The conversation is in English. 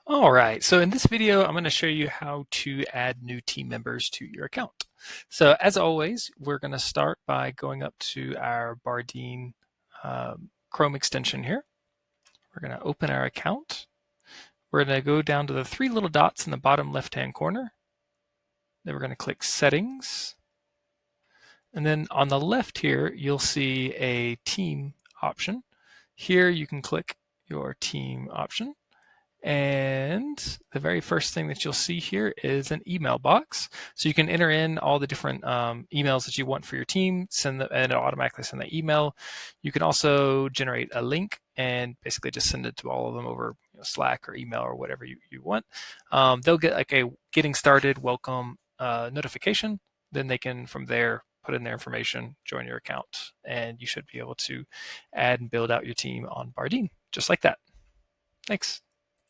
All right, so in this video, I'm going to show you how to add new team members to your account. So as always, we're going to start by going up to our Bardeen Chrome extension here. We're going to open our account. We're going to go down to the three little dots in the bottom left-hand corner. Then we're going to click Settings. And then on the left here, you'll see a team option. Here you can click your team option. And the very first thing that you'll see here is an email box. So you can enter in all the different emails that you want for your team, send them, and it'll automatically send that email. You can also generate a link and basically just send it to all of them over Slack or email or whatever you want. They'll get like a getting started welcome notification. Then they can, from there, put in their information, join your account, and you should be able to add and build out your team on Bardeen, just like that. Thanks.